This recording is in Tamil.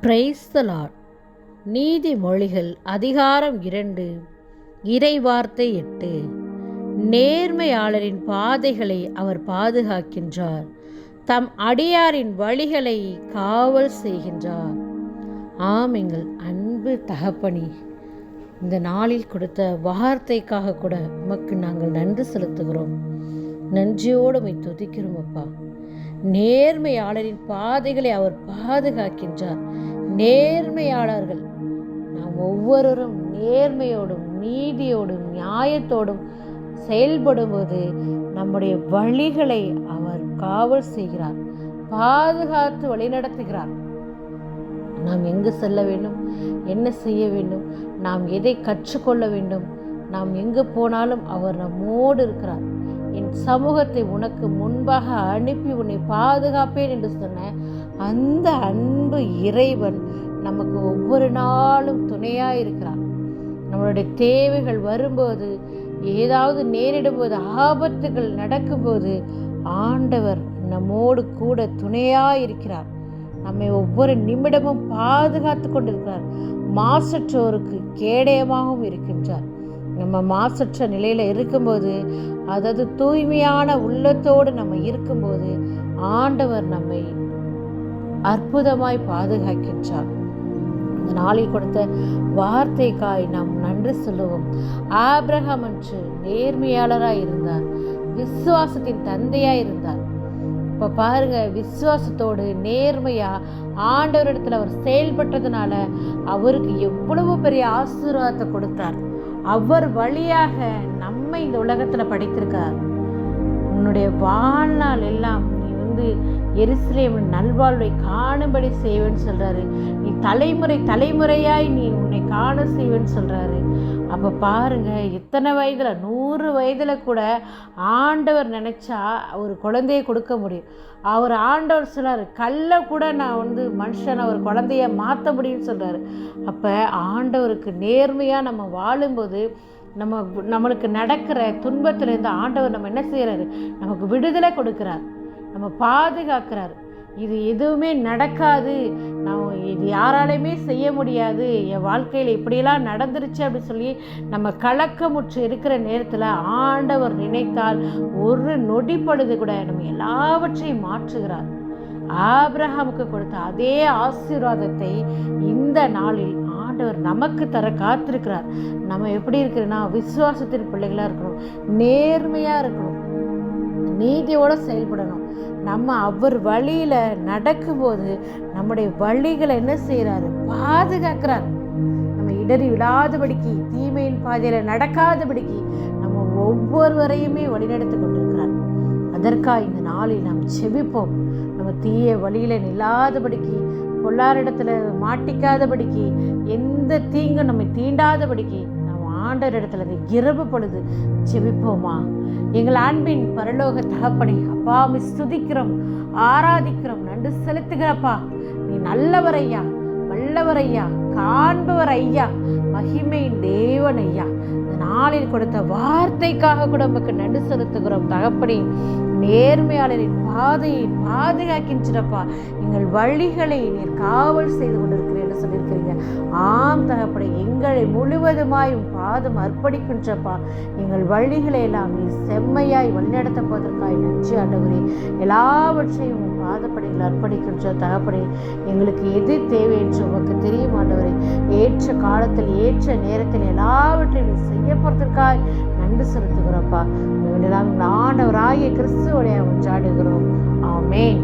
Praise the Lord. நீதிமொழிகள் அதிகாரம் 2 இறைவார்த்தை 8. நேர்மையாளரின் பாதைகளை அவர் பாதுகாக்கின்றார், தம் அடியாரின் வழிகளை காவல் செய்கின்றார். ஆம், எங்கள் அன்பு தகப்பனே, இந்த நாளில் கொடுத்த வார்த்தைக்காக கூட உமக்கு நாங்கள் நன்றி செலுத்துகிறோம். நன்றியோடு உம்மை துதிக்கிறோம் அப்பா. நேர்மையாளரின் பாதைகளை அவர் பாதுகாக்கின்றார். நேர்மையாளர்கள் நாம் ஒவ்வொருவரும் நேர்மையோடும் நீதியோடும் நியாயத்தோடும் செயல்படும்போது நம்முடைய வழிகளை அவர் காவல் செய்கிறார், பாதுகாத்து வழிநடத்துகிறார். நாம் எங்கு செல்ல வேண்டும், என்ன செய்ய வேண்டும், நாம் எதை கற்றுக்கொள்ள வேண்டும், நாம் எங்கு போனாலும் அவர் நம்மோடு இருக்கிறார். என் சமூகத்தை உனக்கு முன்பாக அனுப்பி உன்னை பாதுகாப்பேன் என்று சொன்ன அந்த அன்பு இறைவன் நமக்கு ஒவ்வொரு நாளும் துணையாக இருக்கிறார். நம்மளுடைய தேவைகள் வரும்போது, ஏதாவது நேரிடும்போது, ஆபத்துகள் நடக்கும்போது ஆண்டவர் நம்மோடு கூட துணையாக இருக்கிறார். நம்மை ஒவ்வொரு நிமிடமும் பாதுகாத்து கொண்டிருக்கிறார். மாசற்றோருக்கு கேடயமாகவும் இருக்கின்றார். நம்ம மாசற்ற நிலையில் இருக்கும்போது, அதாவது தூய்மையான உள்ளத்தோடு நம்ம இருக்கும்போது ஆண்டவர் நம்மை அற்புதமாய் பாதுகாக்கின்றார். இந்த நாளில் கொடுத்த வார்த்தைக்காய் நாம் நன்றி சொல்லுவோம். ஆபிரகாம் அன்று நேர்மையாளராய் இருந்தார், விசுவாசத்தின் தந்தையாய் இருந்தார். இப்போ பாருங்க, விசுவாசத்தோடு நேர்மையா ஆண்டவரிடத்தில் அவர் செயல்பட்டதுனால அவருக்கு எவ்வளவு பெரிய ஆசீர்வாதத்தை கொடுத்தார். அவர் வழியாக நம்மை இந்த உலகத்தில் படைத்திருக்கார். உன்னுடைய வாழ்நாள் எல்லாம் நீ எருசலேம் நல்வாழ்வை காணும்படி செய்வேன்னு சொல்றாரு. நீ தலைமுறை தலைமுறையாய் நீ உன்னை காண செய்வேன்னு சொல்றாரு. அப்போ பாருங்க, எத்தனை வயதுல, 100 வயதுல கூட ஆண்டவர் நினைச்சா ஒரு குழந்தையை கொடுக்க முடியும். அவர் ஆண்டவர் சொல்றாரு, கல்லை கூட நான் மனுஷனை ஒரு குழந்தைய மாற்ற முடியும்னு சொல்றாரு. அப்போ ஆண்டவருக்கு நேர்மையாக நம்ம வாழும்போது நம்மளுக்கு நடக்கிற துன்பத்திலேருந்து ஆண்டவர் நம்ம என்ன செய்யறாரு, நமக்கு விடுதலை கொடுக்கிறார், நம்ம பாதுகாக்கிறார். இது எதுவுமே நடக்காது, நான் இது யாராலையுமே செய்ய முடியாது, என் வாழ்க்கையில் இப்படியெல்லாம் நடந்துருச்சு அப்படின்னு சொல்லி நம்ம கலக்கமுற்று இருக்கிற நேரத்தில் ஆண்டவர் நினைத்தால் ஒரு நொடி பொழுது கூட நம்ம எல்லாவற்றையும் மாற்றுகிறார். ஆபிரகாமுக்கு கொடுத்த அதே ஆசீர்வாதத்தை இந்த நாளில் ஆண்டவர் நமக்கு தர காத்திருக்கிறார். நம்ம எப்படி இருக்கிறோன்னா, விசுவாசத்தின் பிள்ளைகளாக இருக்கணும், நேர்மையாக இருக்கணும், நீதியோடு செயல்படணும். நம்ம அவர் வழியில் நடக்கும்போது நம்முடைய வழிகளை என்ன செய்கிறாரு, பாதுகாக்கிறார். நம்ம இடறி விடாதபடிக்கு, தீமையின் பாதையில் நடக்காதபடிக்கு நம்ம ஒவ்வொருவரையுமே வழிநடத்தி கொண்டிருக்கிறார். அதற்காக இந்த நாளில் நாம் செபிப்போம். நம்ம தீய வழியில் நில்லாதபடிக்கு, பொல்லாரிடத்தில் மாட்டிக்காதபடிக்கு, எந்த தீங்கும் நம்மை தீண்டாதபடிக்கு ஆண்டவர் இடத்துல இரவு பொழுது செபிப்போமா? எங்கள் அன்பின் பரலோக தகப்பனே, அப்பா உம்மை ஸ்துதிக்கிறோம், ஆராதிக்கிறோம், நன்றி செலுத்துகிறப்பா. நீ நல்லவர் ஐயா, வல்லவர் ஐயா, காண்பவர் ஐயா, மகிமையின் தேவன் ஐயா. இந்த நாளில் கொடுத்த வார்த்தைக்காக கூட நமக்கு நன்றி செலுத்துகிறோம் தகப்பனே. நேர்மையாளரின் பாதையை பாதுகாக்கின்றப்பா, எங்கள் வழிகளை நீர் காவல் செய்து கொண்டிருக்கிறேன் என்று சொல்லியிருக்கிறீங்க. ஆம் தகப்பனே, எங்களை முழுவதுமாய் பாதம் அர்ப்பணிக்கின்றப்பா. எங்கள் வழிகளை எல்லாம் நீ செம்மையாய் வழிநடத்த போவதற்காய் நன்றி ஆண்டவரே. எல்லாவற்றையும் பாதப்படிகள் அர்ப்பணிக்கின்ற தகப்பனே, எங்களுக்கு எது தேவை என்று உமக்கு தெரியும் ஆண்டவரே. ஏற்ற காலத்தில் ஏற்ற நேரத்தில் எல்லாவற்றையும் செய்ய போறதற்காய் நன்றி செலுத்துகிறோம்ப்பா. ஆண்டவராகிய கிறிஸ்துவோடைய ஒன்றாடுகிறோம். ஆமென்.